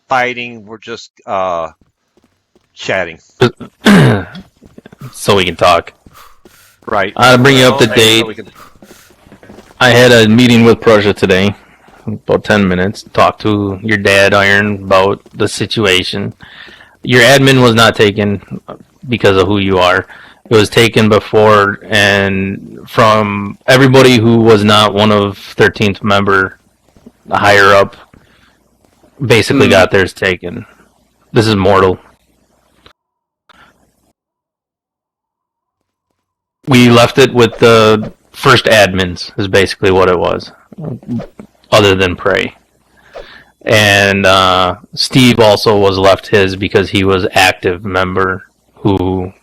fighting. We're just chatting. So we can talk. Right. I'll bring you up to date. I had a meeting with Prussia today, about 10 minutes. Talked to your dad, Iron, about the situation. Your admin was not taken because of who you are. It was taken before, and from everybody who was not one of 13th member, higher up, basically got theirs taken. This is mortal. We left it with the first admins, is basically what it was, other than Prey. And Steve also was left his because he was active member who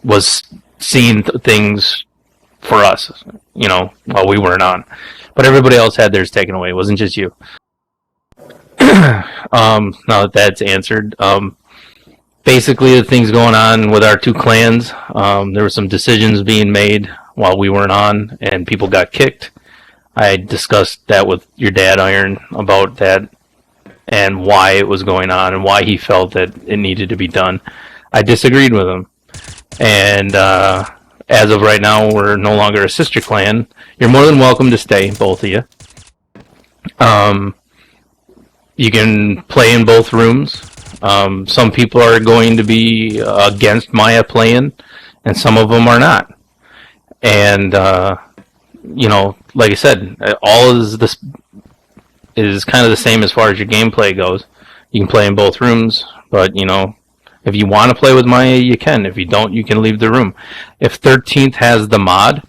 was seeing things for us, while we weren't on. But everybody else had theirs taken away. It wasn't just you. Now that that's answered, basically the things going on with our two clans, there were some decisions being made while we weren't on, and people got kicked. I discussed that with your dad, Iron, about that and why it was going on and why he felt that it needed to be done. I disagreed with him. And as of right now, we're no longer a sister clan. You're more than welcome to stay, both of you. You can play in both rooms. Some people are going to be against Maya playing, and some of them are not. And like I said, all is this is kind of the same as far as your gameplay goes. You can play in both rooms, but if you want to play with Maya, you can. If you don't, you can leave the room. If 13th has the mod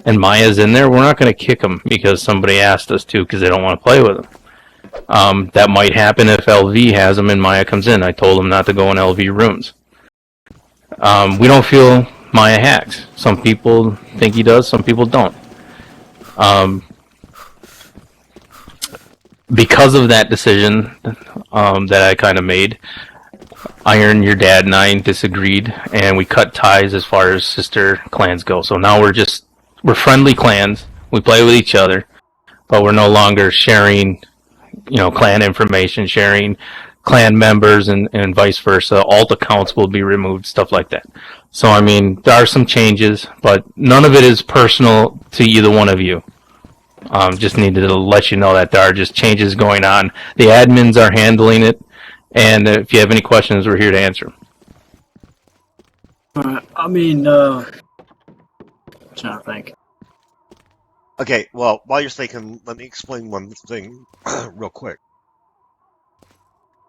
and Maya's in there, we're not going to kick them because somebody asked us to because they don't want to play with them. That might happen if LV has them and Maya comes in. I told them not to go in LV rooms. We don't feel Maya hacks. Some people think he does, some people don't. Because of that decision that I kind of made, Iron, your dad, and I disagreed, and we cut ties as far as sister clans go. So now we're friendly clans. We play with each other, but we're no longer sharing, clan information, sharing clan members, and vice versa. Alt accounts will be removed, stuff like that. So, there are some changes, but none of it is personal to either one of you. Just needed to let you know that there are just changes going on. The admins are handling it, and if you have any questions, we're here to answer them. Trying to think. Okay, well, while you're thinking, let me explain one thing real quick.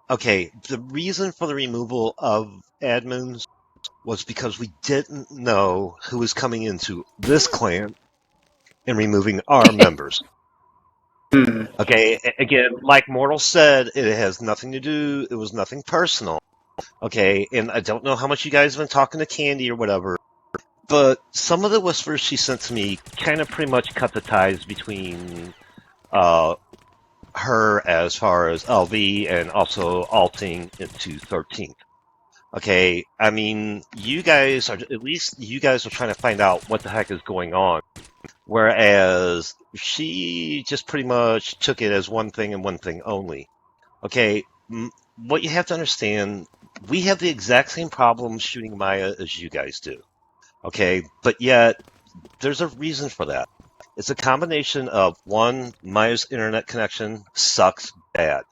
Okay, the reason for the removal of admins was because we didn't know who was coming into this clan and removing our members. Okay, again, like Mortal said, it has nothing to do, it was nothing personal. Okay, and I don't know how much you guys have been talking to Candy or whatever, but some of the whispers she sent to me kind of pretty much cut the ties between her as far as LV and also alting into 13th. Okay, you guys are trying to find out what the heck is going on. Whereas she just pretty much took it as one thing and one thing only. Okay, what you have to understand, we have the exact same problem shooting Maya as you guys do. Okay, but yet, there's a reason for that. It's a combination of, one, Maya's internet connection sucks bad.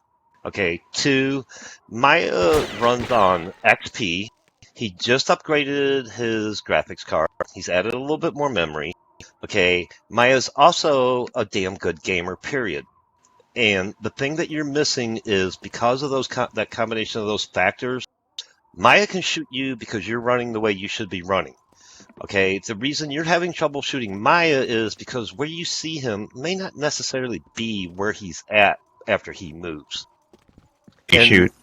Okay, two, Maya runs on XP. He just upgraded his graphics card. He's added a little bit more memory. Okay, Maya's also a damn good gamer, period. And the thing that you're missing is because of that combination of those factors, Maya can shoot you because you're running the way you should be running. Okay, the reason you're having trouble shooting Maya is because where you see him may not necessarily be where he's at after he moves. Shoot.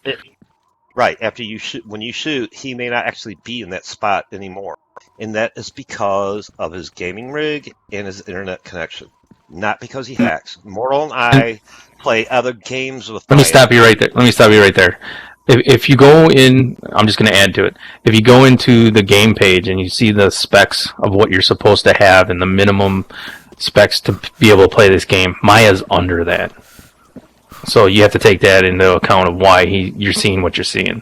Right, after you shoot, when you shoot, he may not actually be in that spot anymore. And that is because of his gaming rig and his internet connection. Not because he hacks. Mortal and I play other games with Let me stop you right there. If you go in, I'm just going to add to it. If you go into the game page and you see the specs of what you're supposed to have and the minimum specs to be able to play this game, Maya's under that. So you have to take that into account of why you're seeing what you're seeing,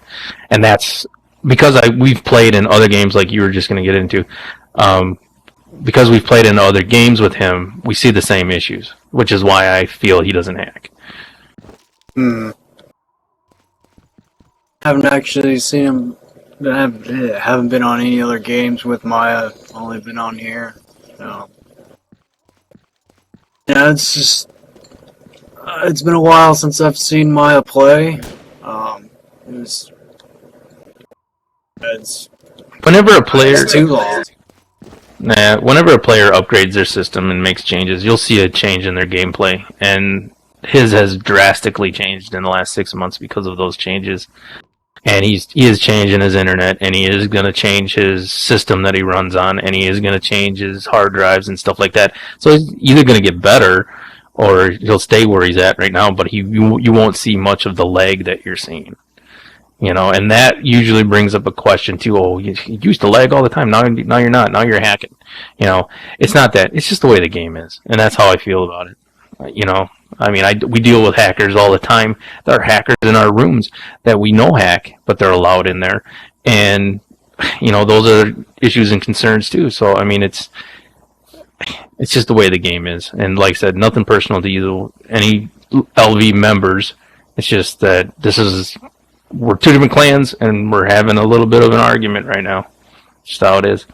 and that's because we've played in other games like you were just going to get into. Because we've played in other games with him, we see the same issues, which is why I feel he doesn't hack. Haven't actually seen him. Haven't been on any other games with Maya. Only been on here. So. Yeah, it's just. It's been a while since I've seen Maya play. It's Whenever a player it's too long. Whenever a player upgrades their system and makes changes, you'll see a change in their gameplay, and his has drastically changed in the last 6 months because of those changes. And he is changing his internet, and he is going to change his system that he runs on, and he is going to change his hard drives and stuff like that. So he's either going to get better, or he'll stay where he's at right now, but you won't see much of the lag that you're seeing. You know, and that usually brings up a question too. Oh, you used to lag all the time. Now you're not. Now you're hacking. You know, it's not that. It's just the way the game is, and that's how I feel about it. You know, I mean, we deal with hackers all the time. There are hackers in our rooms that we know hack, but they're allowed in there, and you know, those are issues and concerns too. So I mean, it's just the way the game is, and like I said, nothing personal to any LV members. It's just that we're two different clans, and we're having a little bit of an argument right now. Just how it is.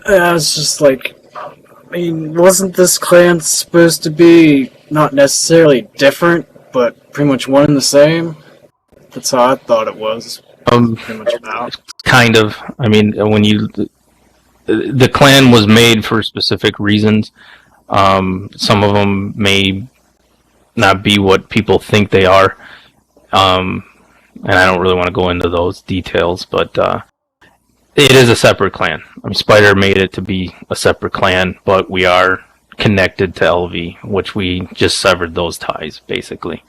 Yeah, it's just like, I mean, wasn't this clan supposed to be not necessarily different, but pretty much one and the same? That's how I thought it was. Pretty much about. Kind of. I mean, the clan was made for specific reasons. Some of them may not be what people think they are. And I don't really want to go into those details, but it is a separate clan. I mean, Spider made it to be a separate clan, but we are connected to LV, which we just severed those ties, basically.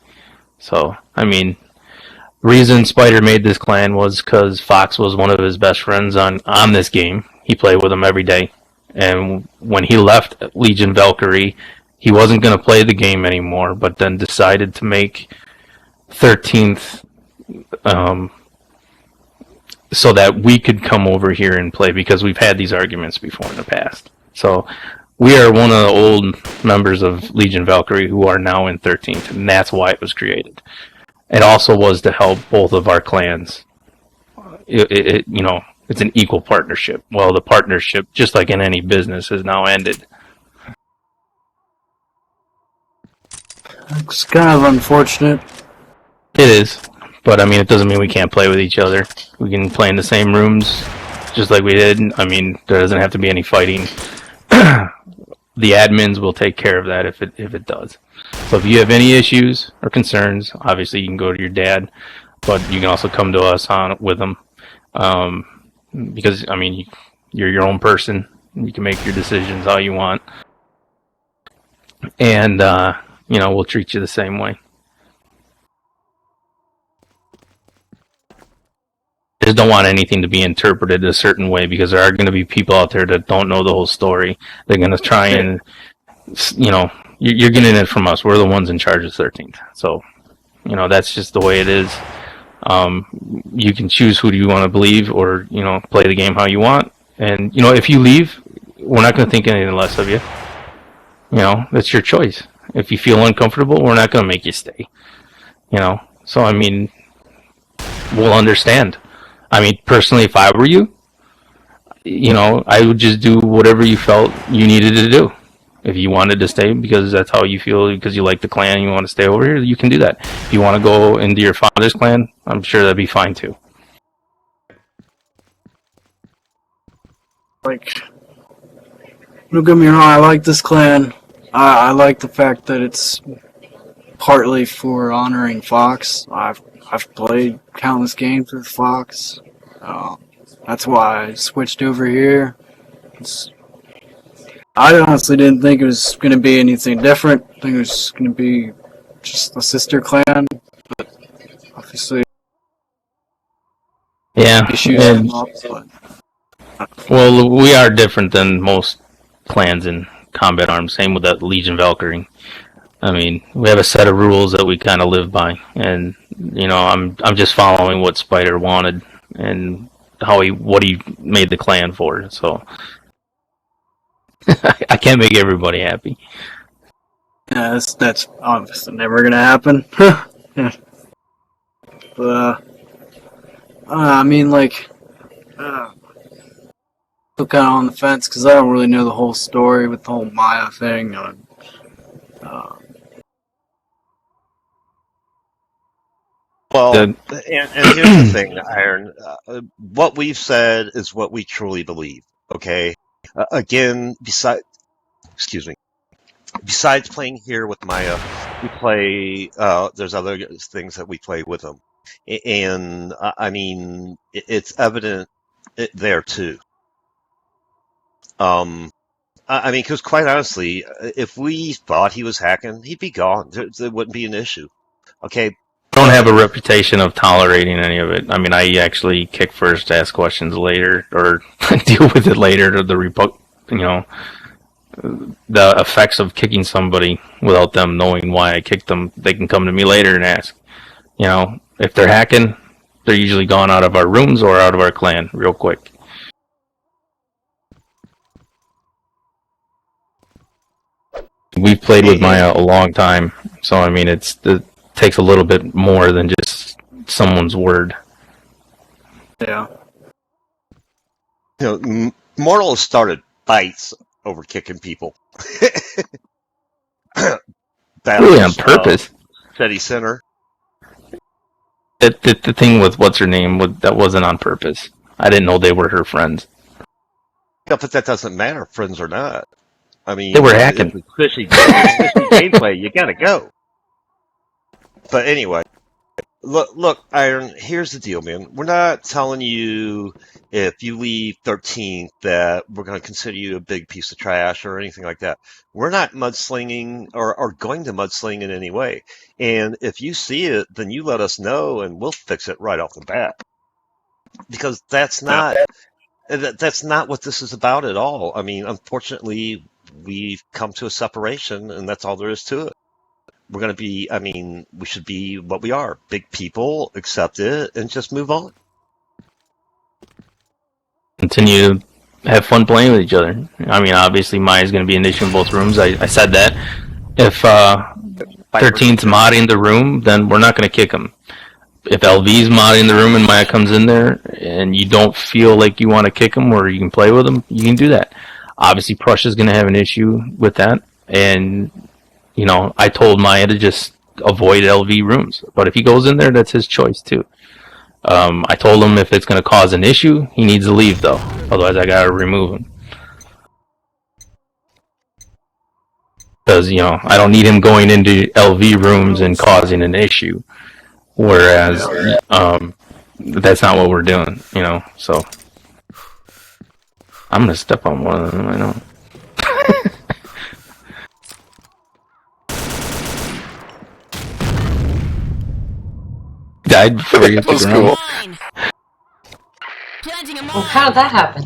So, I mean, reason Spider made this clan was because Fox was one of his best friends on this game. He played with him every day. And when he left Legion Valkyrie, he wasn't going to play the game anymore, but then decided to make 13th so that we could come over here and play, because we've had these arguments before in the past. So we are one of the old members of Legion Valkyrie who are now in 13th, and that's why it was created. It also was to help both of our clans. You know, it's an equal partnership. Well, the partnership, just like in any business, has now ended. It's kind of unfortunate. It is, but I mean, it doesn't mean we can't play with each other. We can play in the same rooms, just like we did. I mean, there doesn't have to be any fighting. The admins will take care of that if it does. So if you have any issues or concerns, obviously you can go to your dad, but you can also come to us with them, because I mean, you're your own person. You can make your decisions how you want, and you know, we'll treat you the same way. Just don't want anything to be interpreted a certain way, because there are going to be people out there that don't know the whole story. They're going to try and, you know, you're getting it from us. We're the ones in charge of 13th. So, you know, that's just the way it is. You can choose who do you want to believe, or, you know, play the game how you want. And, you know, if you leave, we're not going to think anything less of you. You know, that's your choice. If you feel uncomfortable, we're not going to make you stay. You know, so, I mean, we'll understand. I mean, personally, if I were you, you know, I would just do whatever you felt you needed to do. If you wanted to stay because that's how you feel, because you like the clan and you want to stay over here, you can do that. If you want to go into your father's clan, I'm sure that'd be fine too. Like, don't get me wrong, I like this clan. I like the fact that it's partly for honoring Fox. I've played countless games with Fox. That's why I switched over here. I honestly didn't think it was going to be anything different. I think it was going to be just a sister clan. But obviously, yeah. Issues come up, but well, we are different than most clans in Combat Arms. Same with that Legion Valkyrie. I mean, we have a set of rules that we kind of live by, and I'm just following what Spider wanted and what he made the clan for. So I can't make everybody happy. Yeah, that's obviously never gonna happen. Yeah. But I mean, like, still kind of on the fence because I don't really know the whole story with the whole Maya thing. Well, and here's the thing, Iron. What we've said is what we truly believe. Okay. Again, excuse me. Besides playing here with Maya, we play. There's other things that we play with them, and I mean, it's evident there too. I mean, because quite honestly, if we thought he was hacking, he'd be gone. There wouldn't be an issue. Okay. I don't have a reputation of tolerating any of it. I mean, I actually kick first, ask questions later, or deal with it later. Or the effects of kicking somebody without them knowing why I kicked them, they can come to me later and ask. If they're hacking, they're usually gone out of our rooms or out of our clan real quick. We've played with Maya a long time, so I mean, it takes a little bit more than just someone's word. Yeah. Mortal has started fights over kicking people. Really on purpose. City Center. The thing with what's her name, that wasn't on purpose. I didn't know they were her friends. Yeah, but that doesn't matter, friends or not. I mean, they were hacking. Fishy gameplay, you gotta go. But anyway, look, Iron. Here's the deal, man. We're not telling you if you leave 13th that we're going to consider you a big piece of trash or anything like that. We're not mudslinging or going to mudsling in any way. And if you see it, then you let us know, and we'll fix it right off the bat. Because that's not what this is about at all. I mean, unfortunately, we've come to a separation, and that's all there is to it. We're going to be, I mean, we should be what we are. Big people, accept it, and just move on. Continue to have fun playing with each other. I mean, obviously, Maya's going to be an issue in both rooms. I said that. If 13th's modding the room, then we're not going to kick him. If LV's modding the room and Maya comes in there, and you don't feel like you want to kick him or you can play with him, you can do that. Obviously, Prussia's going to have an issue with that, and I told Maya to just avoid LV rooms. But if he goes in there, that's his choice, too. I told him if it's going to cause an issue, he needs to leave, though. Otherwise, I got to remove him. Because, I don't need him going into LV rooms and causing an issue. Whereas, that's not what we're doing, So, I'm going to step on one of them, I know. Died before you hit the ground. Well, how did that happen?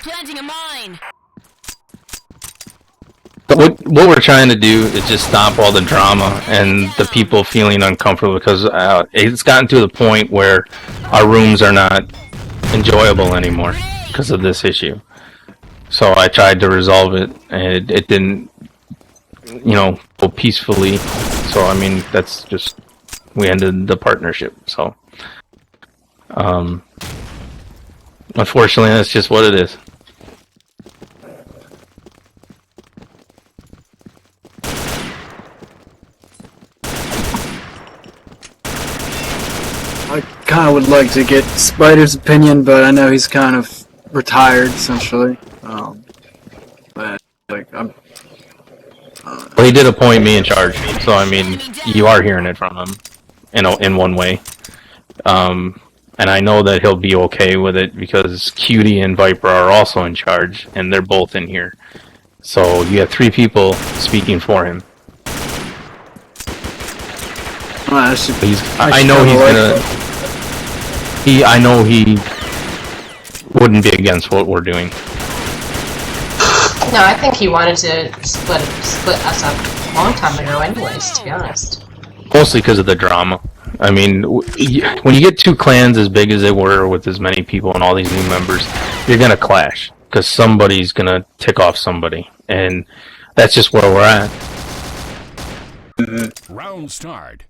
Planting a mine. What we're trying to do is just stop all the drama and the people feeling uncomfortable because it's gotten to the point where our rooms are not enjoyable anymore because of this issue. So I tried to resolve it, and it didn't, go peacefully. So I mean, that's just. We ended the partnership, so unfortunately, that's just what it is. I kind of would like to get Spider's opinion, but I know he's kind of retired, essentially. But I'm. Well, he did appoint me in charge, so I mean, you are hearing it from him. In one way. And I know that he'll be okay with it because Cutie and Viper are also in charge, and they're both in here. So you have 3 people speaking for him. I know he's gonna. I know he wouldn't be against what we're doing. No, I think he wanted to split us up. long time ago anyways, to be honest. Mostly because of the drama. I mean, when you get two clans as big as they were with as many people and all these new members, you're gonna clash because somebody's gonna tick off somebody, and that's just where we're at. Round start.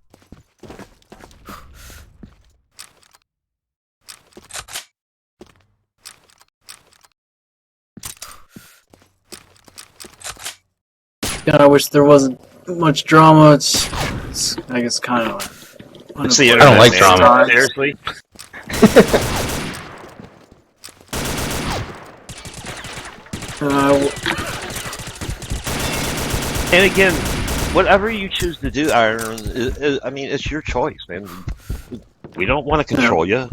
Yeah, I wish there wasn't much drama. It's I guess kind of. It's the I don't like internet, man. drama. Seriously. And again, whatever you choose to do, Iron, I mean, it's your choice, man. We don't want to control you.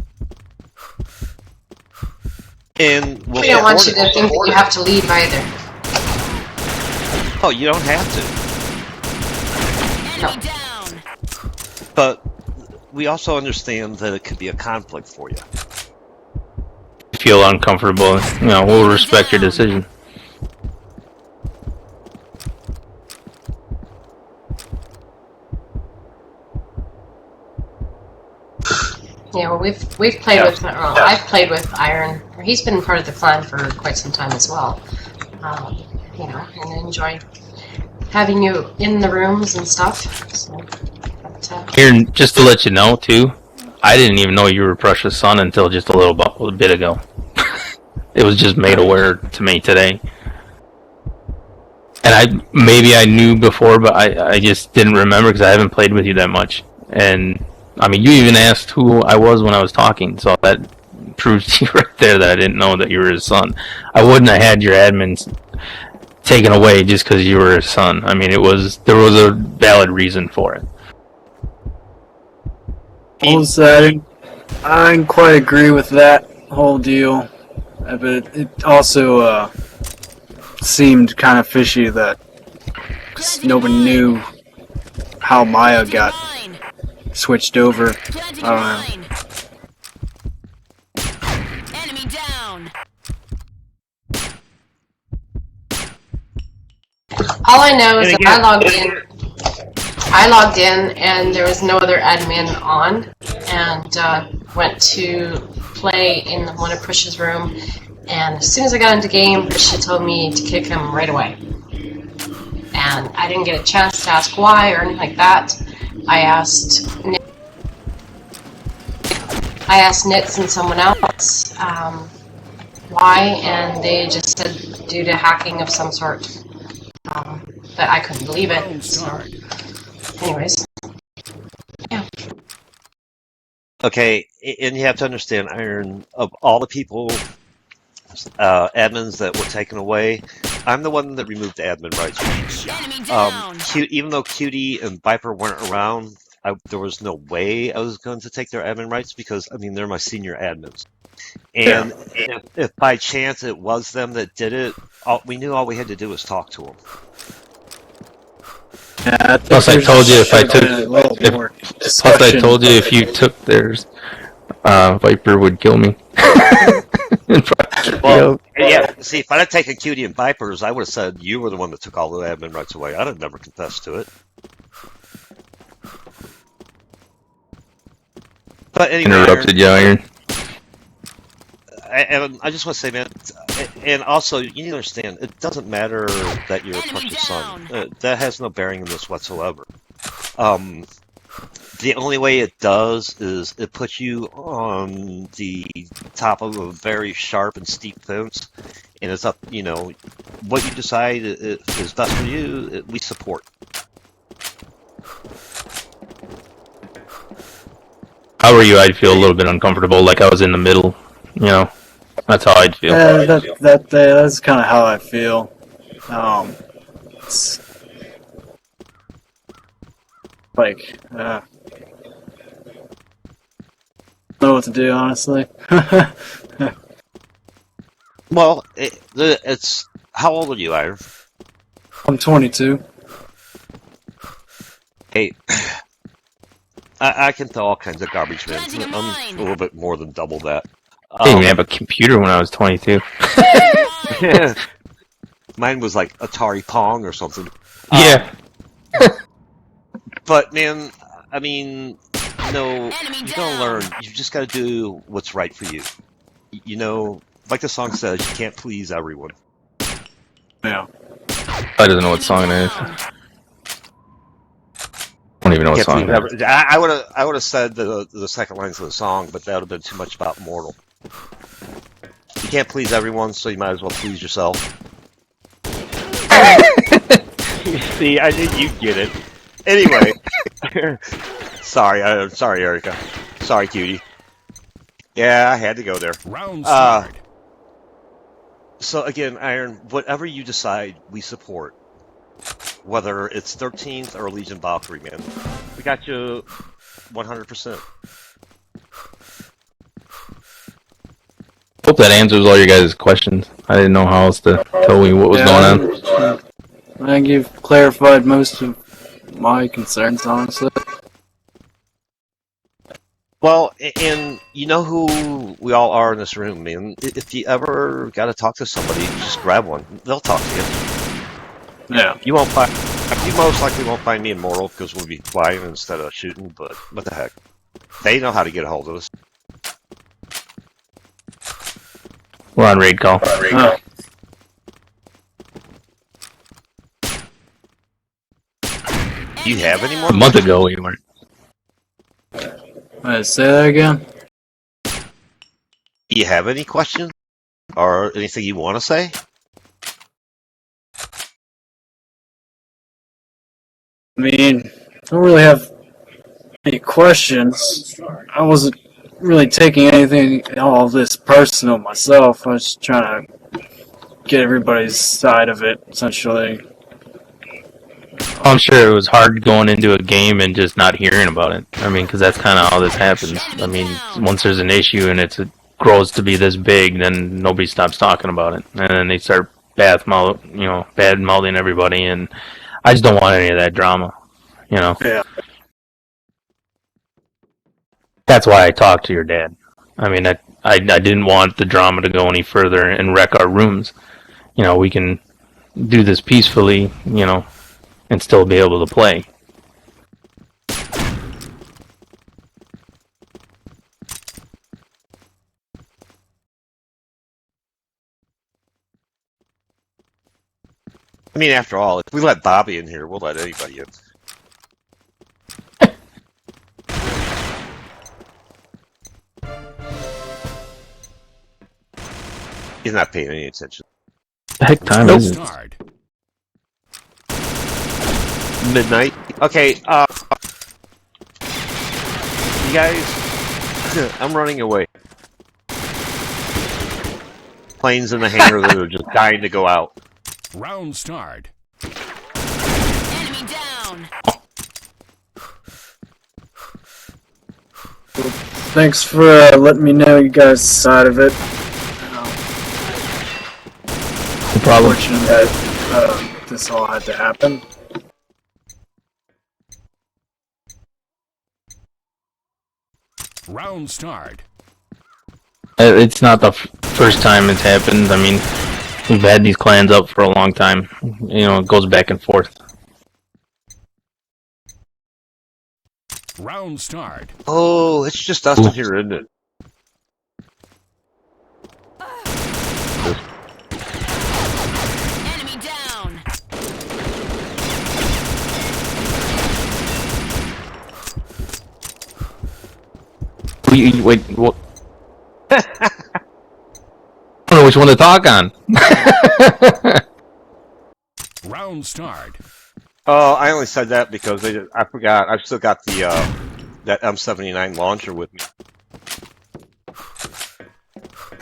And We don't want you to think that you have to leave either. Oh, you don't have to. Enemy down. But we also understand that it could be a conflict for you. Feel uncomfortable, we'll respect your decision. Yeah, well, we've played with. Well, I've played with Iron. Or he's been part of the clan for quite some time as well. And enjoy having you in the rooms and stuff. So, but, Here, just to let you know too, I didn't even know you were Precious Son until just a bit ago. It was just made aware to me today. And maybe I knew before, but I just didn't remember because I haven't played with you that much. And I mean, you even asked who I was when I was talking, so that proves to you right there that I didn't know that you were his son. I wouldn't have had your admins taken away just because you were his son. I mean, there was a valid reason for it. Also, I didn't quite agree with that whole deal, but it also seemed kind of fishy that nobody knew how Maya got switched over. Planting I mine. Enemy down. all I know is that I logged in, and there was no other admin on, and went to play in one of Prish's room. And as soon as I got into game, Prisha told me to kick him right away. And I didn't get a chance to ask why or anything like that. I asked Nitz and someone else why, and they just said due to hacking of some sort. But I couldn't believe it. So, anyways, yeah. Okay, and you have to understand, Iron, of all the people, admins that were taken away, I'm the one that removed the admin rights. Enemy down. Even though Cutie and Viper weren't around, there was no way I was going to take their admin rights because, I mean, they're my senior admins. And if by chance it was them that did it, we knew all we had to do was talk to them. Yeah, Plus, I told you if I told you if you took theirs, Viper would kill me. Well, yeah. See, if I'd have taken Cutie and Vipers, I would have said you were the one that took all the admin rights away. I'd have never confessed to it. But anyway, Interrupted you, Iron. I just want to say, man, and also you need to understand, it doesn't matter that you're a Precious Son. That has no bearing in this whatsoever. The only way it does is it puts you on the top of a very sharp and steep fence, and it's up, what you decide is best for you, we support. How were you? I'd feel a little bit uncomfortable, like I was in the middle. That's how I'd feel. That's kind of how I feel. It's like, I don't know what to do, honestly. Well, it's how old are you, Iron? I'm 22. Hey, I can throw all kinds of garbage, man. I'm a little bit more than double that. I didn't even have a computer when I was 22. Yeah. Mine was like Atari Pong or something. Yeah. But man, I mean, Enemy you gotta down. learn. You just gotta do what's right for you. You know, like the song says, you can't please everyone. Yeah. I don't know what song it is. Down. I don't even know what Can't song please it is. I would have said the second lines of the song, but that would have been too much about Mortal. You can't please everyone, so you might as well please yourself. See, I knew you'd get it. Anyway, sorry, Erica. Sorry, cutie. Yeah, I had to go there. Round start. So again, Iron, whatever you decide, we support. Whether it's 13th or Legion Valkyrie, man. We got you 100%. Hope that answers all your guys' questions. I didn't know how else to tell you what was going on. I think you've clarified most of my concerns, honestly. Well, and you know who we all are in this room, man. If you ever got to talk to somebody, just grab one. They'll talk to you. Yeah. You most likely won't find me in Mortal because we'll be flying instead of shooting, but what the heck. They know how to get a hold of us. We're on raid call. Oh. Do you have any more? A month ago we weren't. Say that again? Do you have any questions? Or anything you want to say? I mean, I don't really have any questions. I wasn't really taking all of this personal myself. I was just trying to get everybody's side of it, essentially. I'm sure it was hard going into a game and just not hearing about it. I mean, because that's kind of how this happens. I mean, once there's an issue and it grows to be this big, then nobody stops talking about it, and then they start bad mouthing everybody, and I just don't want any of that drama. You know. Yeah. That's why I talked to your dad. I mean, I didn't want the drama to go any further and wreck our rooms. You know, we can do this peacefully, you know, and still be able to play. I mean, after all, if we let Bobby in here, we'll let anybody in. He's not paying any attention. The heck time Round is it? start. Midnight. Okay, you guys, I'm running away. Planes in the hangar that are just dying to go out. Round start. Enemy down. Thanks for letting me know you guys' side of it. No problem. Unfortunate that this all had to happen. Round start. It's not the first time it's happened. I mean, we've had these clans up for a long time. You know, it goes back and forth. Round start. Oh, it's just us in here, isn't it? Enemy down. Wait, what? I don't know which one to talk on. Round start. Oh, I only said that because I forgot. I've still got the that M79 launcher with me.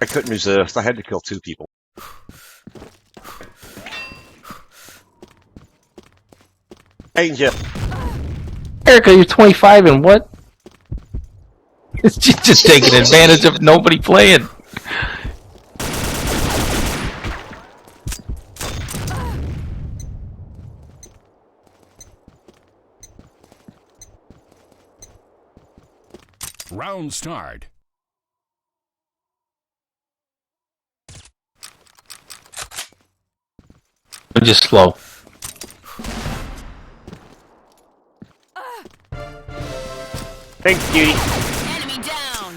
I couldn't resist. I had to kill 2 people. Hey, Jeff. Erica, you're 25 and what? It's just taking advantage of nobody playing. Round start. They're just slow. Thanks, Cutie. Enemy down.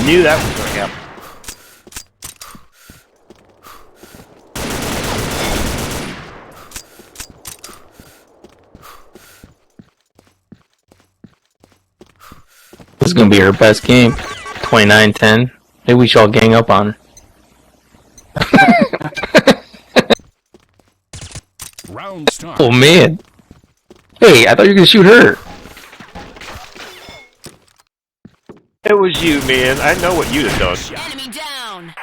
Knew that was going to happen. This is gonna be her best game. 29-10. Maybe we should all gang up on her. Round start. Oh man. Hey, I thought you were gonna shoot her. It was you, man. I know what you'd have done. Enemy down.